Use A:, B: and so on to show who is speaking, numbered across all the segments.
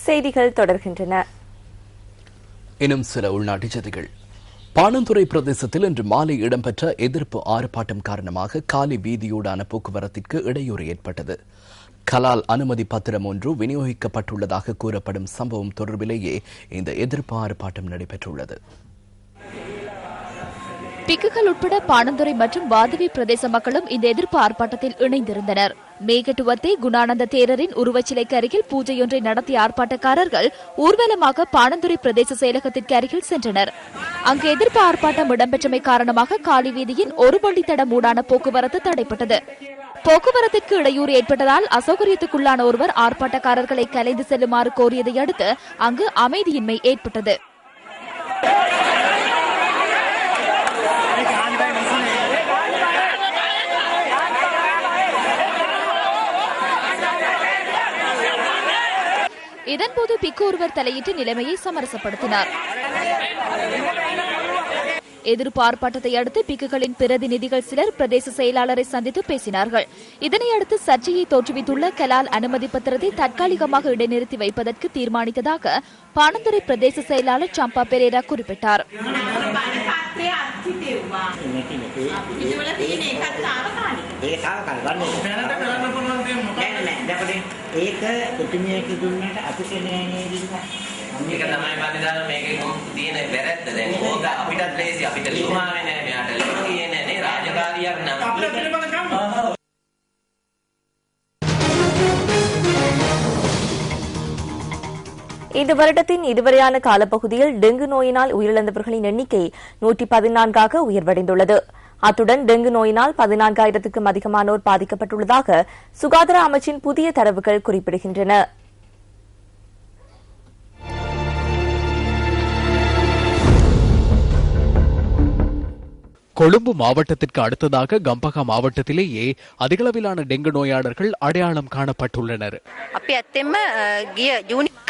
A: செய்திகள் தொடர்கின்றன.
B: இன்னும் சில உள்நாட்டு செய்திகள். பாணந்துறை பிரதேசத்தில் இன்று மாலை இடம்பெற்ற எதிர்ப்பு ஆர்ப்பாட்டம் காரணமாக காலி வீதியூடான போக்குவரத்திற்கு இடையூறு ஏற்பட்டது. கலால் அனுமதி பத்திரம் ஒன்று விநியோகிக்கப்பட்டுள்ளதாக கூறப்படும் சம்பவம் தொடர்பிலேயே இந்த எதிர்ப்பு ஆர்ப்பாட்டம் நடைபெற்றுள்ளது.
C: பிக்குகள் உட்பட பாணந்துறை மற்றும் வாதவி பிரதேச மக்களும் இந்த எதிர்ப்பு ஆர்ப்பாட்டத்தில் இணைந்திருந்தனர். மேகட்டுவத்தை குணானந்த தேரரின் உருவச்சிலைக்கு அருகில் பூஜையொன்றை நடத்திய ஆர்ப்பாட்டக்காரர்கள் ஊர்வலமாக பாணந்துறை பிரதேச செயலகத்திற்கு அருகில் சென்றனர். அங்கு எதிர்ப்பு ஆர்ப்பாட்டம் இடம்பெற்றமை காரணமாக காலி வீதியின் ஒரு வழித்தடம் ஊடான போக்குவரத்து தடைப்பட்டது. போக்குவரத்திற்கு இடையூறு ஏற்பட்டதால் அசௌகரியத்துக்குள்ளான ஒருவர் ஆர்ப்பாட்டக்காரர்களை கலைந்து செல்லுமாறு கோரியதை அடுத்து அங்கு அமைதியின்மை ஏற்பட்டது. இதன்போது பிக்கு ஒருவர் தலையிட்டு நிலைமையை சமரசப்படுத்தினார். எதிர்ப்பு ஆர்ப்பாட்டத்தை அடுத்து பிக்குகளின் பிரதிநிதிகள் சிலர் பிரதேச செயலாளரை சந்தித்து பேசினார்கள். இதனையடுத்து சர்ச்சையை தோற்றுவித்துள்ள கலால் அனுமதி பத்திரத்தை தற்காலிகமாக இடைநிறுத்தி வைப்பதற்கு தீர்மானித்ததாக பாணந்துறை பிரதேச செயலாளர் சம்பா பெரேரா குறிப்பிட்டார்.
A: இந்த வருடத்தின் இதுவரையான காலப்பகுதியில் டெங்கு நோயினால் உயிரிழந்தவர்களின் எண்ணிக்கை 114ஆக உயர்வடைந்துள்ளது. அத்துடன் டெங்கு நோயினால் 14,000க்கும் அதிகமானோர் பாதிக்கப்பட்டுள்ளதாக சுகாதார அமைச்சின் புதிய தரவுகள் குறிப்பிடுகின்றன.
D: கொழும்பு மாவட்டத்திற்கு அடுத்ததாக கம்பகா மாவட்டத்திலேயே அதிகளவிலான டெங்கு நோயாளர்கள் அடையாளம் காணப்பட்டுள்ளனர்.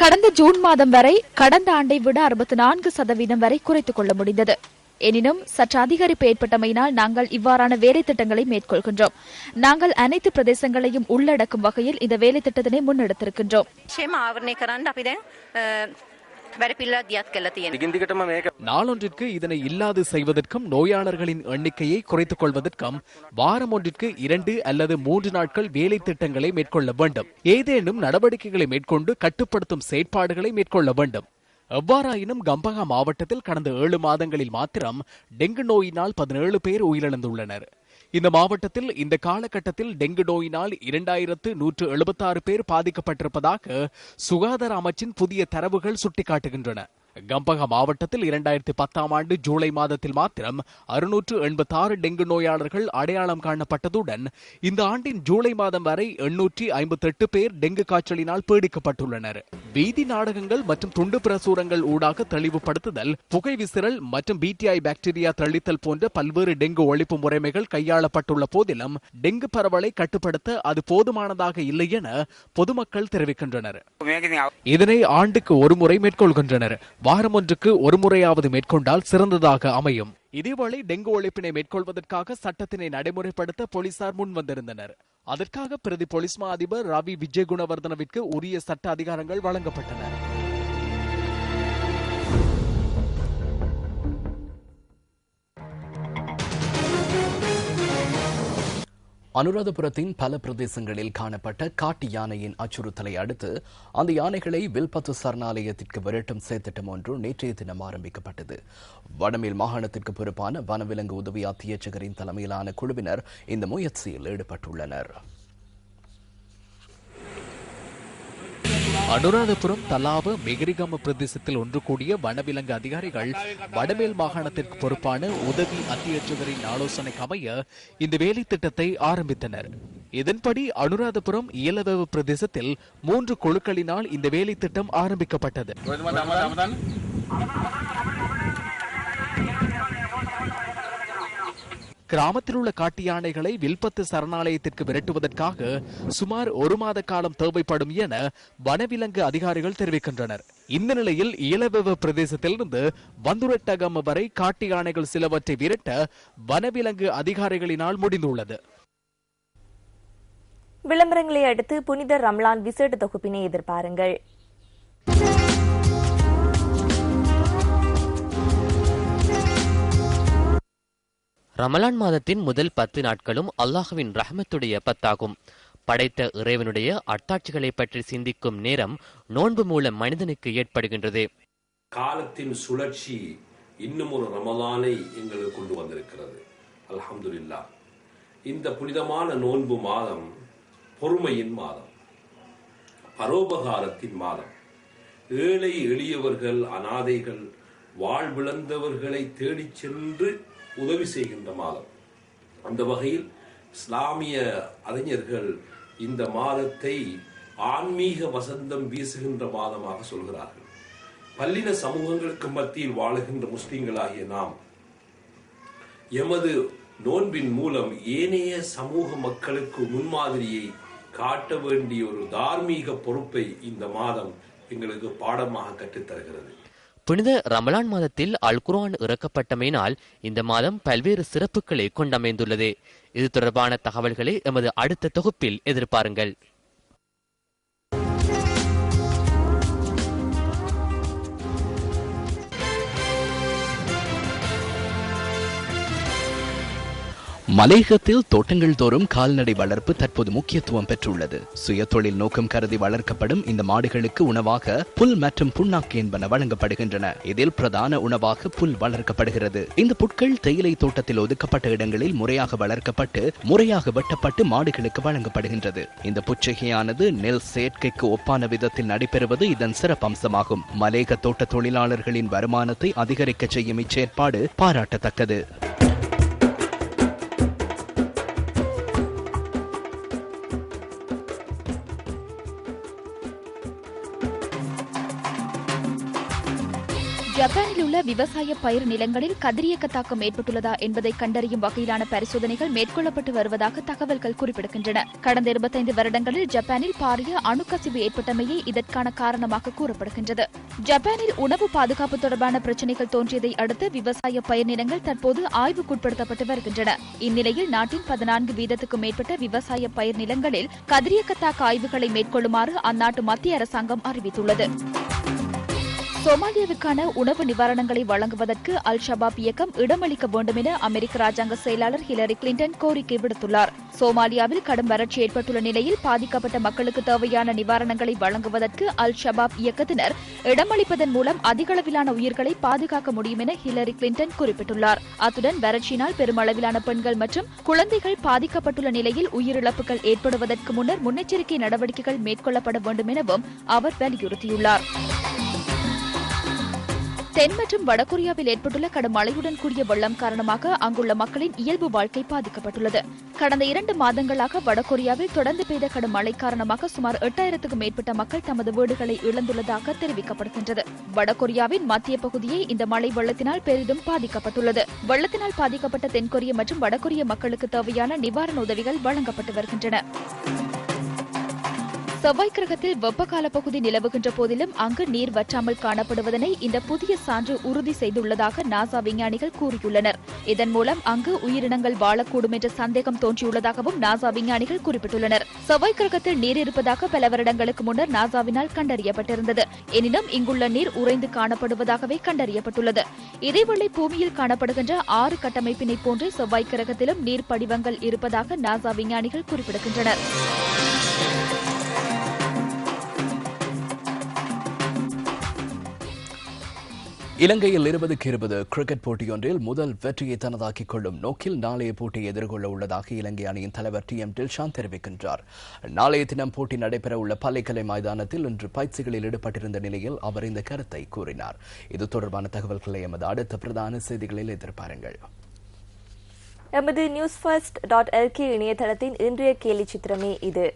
C: கடந்த ஜூன் மாதம் வரை கடந்த ஆண்டை விட 64% வரை குறைத்துக் கொள்ள முடிந்தது. எனினும் சற்று அதிகரிப்பு ஏற்பட்டமையினால் நாங்கள் இவ்வாறான வேலை திட்டங்களை மேற்கொள்கின்றோம். நாங்கள் அனைத்து பிரதேசங்களையும் உள்ளடக்கும் வகையில் இந்த வேலை திட்டத்தினை முன்னெடுத்திருக்கின்றோம்.
D: நாளொன்றிற்கு இதனை இல்லாது செய்வதற்கும் நோயாளர்களின் எண்ணிக்கையை குறைத்துக் கொள்வதற்கும் வாரம் ஒன்றிற்கு 2 அல்லது 3 நாட்கள் வேலை திட்டங்களை மேற்கொள்ள வேண்டும். ஏதேனும் நடவடிக்கைகளை மேற்கொண்டு கட்டுப்படுத்தும் செயற்பாடுகளை மேற்கொள்ள வேண்டும். எவ்வாறாயினும் கம்பகா மாவட்டத்தில் கடந்த 7 மாதங்களில் மாத்திரம் டெங்கு நோயினால் 17 பேர் உயிரிழந்துள்ளனர். இந்த மாவட்டத்தில் இந்த காலகட்டத்தில் டெங்கு நோயினால் 2176 பேர் பாதிக்கப்பட்டிருப்பதாக சுகாதார அமைச்சின் புதிய தரவுகள் சுட்டிக்காட்டுகின்றன. கம்பகா மாவட்டத்தில் 2010ஆம் ஆண்டு ஜூலை மாதத்தில் மாத்திரம் 686 டெங்கு நோயாளர்கள் அடையாளம் காணப்பட்டதுடன் இந்த ஆண்டின் ஜூலை மாதம் வரை 858 பேர் டெங்கு காய்ச்சலினால் பீடிக்கப்பட்டுள்ளனர். வீதி நாடகங்கள் மற்றும் துண்டு பிரசுரங்கள் ஊடாக தெளிவுபடுத்துதல், புகை விசிறல் மற்றும் பிடிஐ பாக்டீரியா தெளித்தல் போன்ற பல்வேறு டெங்கு ஒழிப்பு முறைமைகள் கையாளப்பட்டுள்ள போதிலும் டெங்கு பரவலை கட்டுப்படுத்த அது போதுமானதாக இல்லை என பொதுமக்கள் தெரிவிக்கின்றனர். இதனை ஆண்டுக்கு ஒருமுறை மேற்கொள்கின்றனர். வாரம் ஒன்றுக்கு ஒரு முறையாவது மேற்கொண்டால் சிறந்ததாக அமையும். இதேவேளை டெங்கு ஒழிப்பினை மேற்கொள்வதற்காக சட்டத்தினை நடைமுறைப்படுத்த போலீசார் முன்வந்திருந்தனர். அதற்காக பிரதி போலீஸ் மா அதிபர் ரவி விஜயகுணவர்தனவிற்கு உரிய சட்ட அதிகாரங்கள் வழங்கப்பட்டன.
B: அனுராதபுரத்தின் பல பிரதேசங்களில் காணப்பட்ட காட்டு யானையின் அச்சுறுத்தலை அடுத்து அந்த யானைகளை வில்பத்து சரணாலயத்திற்கு விரட்டும் செயற்திட்டம் ஒன்று நேற்றைய தினம் ஆரம்பிக்கப்பட்டது. வடமேல் மாகாணத்திற்கு பொறுப்பான வனவிலங்கு உதவி அத்தியட்சகரின் தலைமையிலான குழுவினர் இந்த முயற்சியில் ஈடுபட்டுள்ளனர்.
D: அனுராதபுரம் தலாவ மெகிரிகம பிரதேசத்தில் ஒன்று கூடிய வனவிலங்கு அதிகாரிகள் வடமேல் மாகாணத்திற்கு பொறுப்பான உதவி அத்தியட்சகரின் ஆலோசனைக்கு அமைய இந்த வேலை திட்டத்தை ஆரம்பித்தனர். இதன்படி அனுராதபுரம் இயலவேவு பிரதேசத்தில் 3 குழுக்களினால் இந்த வேலை திட்டம் ஆரம்பிக்கப்பட்டது. கிராமத்தில் உள்ள காட்டு யானைகளை வில்பத்து சரணாலயத்திற்கு விரட்டுவதற்காக சுமார் 1 மாத காலம் தேவைப்படும் என வனவிலங்கு அதிகாரிகள் தெரிவிக்கின்றனர். இந்த நிலையில் இயலவேவ பிரதேசத்திலிருந்து வந்துரட்டகம் வரை காட்டு யானைகள் சிலவற்றை விரட்ட வனவிலங்கு அதிகாரிகளினால் முடிந்துள்ளது.
A: விளம்பரங்களை அடுத்து புனித ரம்லான் விசேட தொகுப்பினை எதிர்பாருங்கள்.
E: ரமலான் மாதத்தின் முதல் 10 நாட்களும் அல்லாஹ்வின் ரஹ்மத்துடைய 10 ஆகும். படைத்த இறைவனுடைய அத்தாட்சிகளை பற்றி சிந்திக்கும் நேரம் நோன்பு மூலம் மனிதனுக்கு ஏற்படுகின்றது.
F: காலத்தின் சுழற்சி இன்னும் ஒரு ரமலானை எங்களுக்கு கொண்டு வந்திருக்கிறது. அல்ஹம்துலில்லாஹ். இந்த புனிதமான நோன்பு மாதம் பொறுமையின் மாதம், பரோபகாரத்தின் மாதம், ஏழை எளியவர்கள், அனாதைகள், வாழ்விழந்தவர்களை தேடிச் சென்று உதவி செய்கின்ற மாதம். அந்த வகையில் இஸ்லாமிய அறிஞர்கள் இந்த மாதத்தை ஆன்மீக வசந்தம் வீசுகின்ற மாதமாக சொல்கிறார்கள். பல்லின சமூகங்களுக்கு மத்தியில் வாழுகின்ற முஸ்லிம்களாகிய நாம் எமது நோன்பின் மூலம் ஏனைய சமூக மக்களுக்கு முன்மாதிரியை காட்ட வேண்டிய ஒரு தார்மீக பொறுப்பை இந்த மாதம் எங்களுக்கு பாடமாக கற்றுத்தருகிறது.
E: புனித ரமலான் மாதத்தில் அல் குர்ஆன் இறக்கப்பட்டமையினால் இந்த மாதம் பல்வேறு சிறப்புகளை கொண்டமைந்துள்ளது. இது தொடர்பான தகவல்களை எமது அடுத்த தொகுப்பில் எதிர்பாருங்கள்.
B: மலையகத்தில் தோட்டங்கள் தோறும் கால்நடை வளர்ப்பு தற்போது முக்கியத்துவம் பெற்றுள்ளது. சுய தொழில் நோக்கம் கருதி வளர்க்கப்படும் இந்த மாடுகளுக்கு உணவாக புல் மற்றும் புண்ணாக்கு என்பன வழங்கப்படுகின்றன. இதில் பிரதான உணவாக புல் வளர்க்கப்படுகிறது. இந்த புட்கள் தேயிலை தோட்டத்தில் ஒதுக்கப்பட்ட இடங்களில் முறையாக வளர்க்கப்பட்டு முறையாக வெட்டப்பட்டு மாடுகளுக்கு வழங்கப்படுகின்றது. இந்த புச்சகையானது நெல் சேர்க்கைக்கு ஒப்பான விதத்தில் நடைபெறுவது இதன் சிறப்பம்சமாகும். மலையக தோட்ட தொழிலாளர்களின் வருமானத்தை அதிகரிக்க செய்யும் இச்செயற்பாடு பாராட்டத்தக்கது.
C: ஜப்பானில் உள்ள விவசாய பயிர் நிலங்களில் கதிரியக்க தாக்கம் ஏற்பட்டுள்ளதா என்பதை கண்டறியும் வகையிலான பரிசோதனைகள் மேற்கொள்ளப்பட்டு வருவதாக தகவல்கள் குறிப்பிடுகின்றன. கடந்த 25 வருடங்களில் ஜப்பானில் பாரிய அணுக்கசிவு ஏற்பட்டமையே இதற்கான காரணமாக கூறப்படுகின்றது. ஜப்பானில் உணவு பாதுகாப்பு தொடர்பான பிரச்சினைகள் தோன்றியதை அடுத்து விவசாய பயிர் நிலங்கள் தற்போது ஆய்வுக்குட்படுத்தப்பட்டு வருகின்றன. இந்நிலையில் நாட்டின் 14% மேற்பட்ட விவசாய பயிர் நிலங்களில் கதிரியக்க தாக்க ஆய்வுகளை மேற்கொள்ளுமாறு அந்நாட்டு மத்திய அரசாங்கம் அறிவித்துள்ளது. சோமாலியாவுக்கான உணவு நிவாரணங்களை வழங்குவதற்கு அல் ஷபாப் இயக்கம் இடமளிக்க வேண்டும் என அமெரிக்க ராஜாங்க செயலாளர் ஹிலரி கிளின்டன் கோரிக்கை விடுத்துள்ளார். சோமாலியாவில் கடும் வறட்சி ஏற்பட்டுள்ள நிலையில் பாதிக்கப்பட்ட மக்களுக்கு தேவையான நிவாரணங்களை வழங்குவதற்கு அல் ஷபாப் இயக்கத்தினர் இடமளிப்பதன் மூலம் அதிகளவிலான உயிர்களை பாதுகாக்க முடியும் என ஹிலரி கிளின்டன் குறிப்பிட்டுள்ளார். அத்துடன் வறட்சியினால் பெருமளவிலான பெண்கள் மற்றும் குழந்தைகள் பாதிக்கப்பட்டுள்ள நிலையில் உயிரிழப்புகள் ஏற்படுவதற்கு முன்னர் முன்னெச்சரிக்கை நடவடிக்கைகள் மேற்கொள்ளப்பட வேண்டும் எனவும் அவர் வலியுறுத்தியுள்ளார். தென் மற்றும் வடகொரியாவில் ஏற்பட்டுள்ள கடும் மழையுடன் கூடிய வெள்ளம் காரணமாக அங்குள்ள மக்களின் இயல்பு வாழ்க்கை பாதிக்கப்பட்டுள்ளது. கடந்த 2 மாதங்களாக வடகொரியாவில் தொடர்ந்து பெய்த கடும் மழை காரணமாக சுமார் 8000க்கும் மேற்பட்ட மக்கள் தமது வீடுகளை இழந்துள்ளதாக தெரிவிக்கப்படுகின்றது. வடகொரியாவின் மத்திய பகுதியை இந்த மழை வெள்ளத்தினால் பெரிதும் பாதிக்கப்பட்டுள்ளது. வெள்ளத்தினால் பாதிக்கப்பட்ட தென்கொரிய மற்றும் வடகொரிய மக்களுக்கு தேவையான நிவாரண உதவிகள் வழங்கப்பட்டு வருகின்றன. செவ்வாய் கிரகத்தில் வெப்பகால பகுதி நிலவுகின்ற போதிலும் அங்கு நீர் வற்றாமல் காணப்படுவதனை இந்த புதிய சான்று உறுதி செய்துள்ளதாக நாசா விஞ்ஞானிகள் கூறியுள்ளனர். இதன் மூலம் அங்கு உயிரினங்கள் வாழக்கூடும் என்ற சந்தேகம் தோன்றியுள்ளதாகவும் நாசா விஞ்ஞானிகள் குறிப்பிட்டுள்ளனர். செவ்வாய் கிரகத்தில் நீர் இருப்பதாக பல வருடங்களுக்கு முன்னர் நாசாவினால் கண்டறியப்பட்டிருந்தது. எனினும் இங்குள்ள நீர் உறைந்து காணப்படுவதாகவே கண்டறியப்பட்டுள்ளது. இதேவேளை பூமியில் காணப்படுகின்ற 6 கட்டமைப்பினை போன்று செவ்வாய் கிரகத்திலும் நீர் படிவங்கள் இருப்பதாக நாசா விஞ்ஞானிகள் குறிப்பிடுகின்றனர்.
B: இலங்கையில் 20-20 கிரிக்கெட் போட்டியொன்றில் முதல் வெற்றியை தனதாக்கிக் கொள்ளும் நோக்கில் நாளைய போட்டியை எதிர்கொள்ள உள்ளதாக இலங்கை அணியின் தலைவர் TM டில்ஷான் தெரிவிக்கின்றார். நாளைய தினம் போட்டி நடைபெறவுள்ள பள்ளிக்கலை மைதானத்தில் இன்று பயிற்சிகளில் ஈடுபட்டிருந்த நிலையில் அவர் இந்த கருத்தை கூறினார். இது தொடர்பான தகவல்களை எமது அடுத்த பிரதான செய்திகளில் எதிர்பாருங்கள்.
A: எமது newsfirst.lk இணையதளத்தின் இன்றைய கேலி சித்திரமே இது.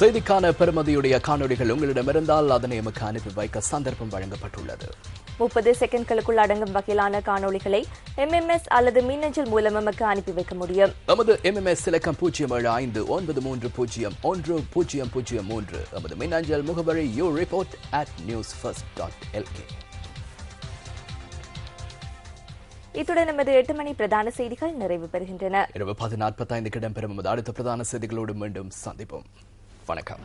B: செய்திக்கான பெறுமதியுடைய காணொளிகள் உங்களிடமிருந்தால் அதனை எமக்கு அனுப்பி வைக்க சந்தர்ப்பம் வழங்கப்பட்டுள்ளது.
A: 30 செகண்ட்களுக்குள் அடங்கும் வகையிலான காணொளிகளை MMS அல்லது மின்னஞ்சல் மூலம் எமக்கு அனுப்பி வைக்க முடியும்.
B: நமது MMS இலக்கம் 0759311003. நமது மின்னஞ்சல் முகவரி youreport@newsfirst.lk.
A: இத்துடன் நமது 8 மணி பிரதான செய்திகள் நிறைவு பெறுகின்றன.
B: இரவு 10:45 இடம்பெறும் நமது அடுத்த பிரதான செய்திகளோடு மீண்டும் சந்திப்போம். வணக்கம்.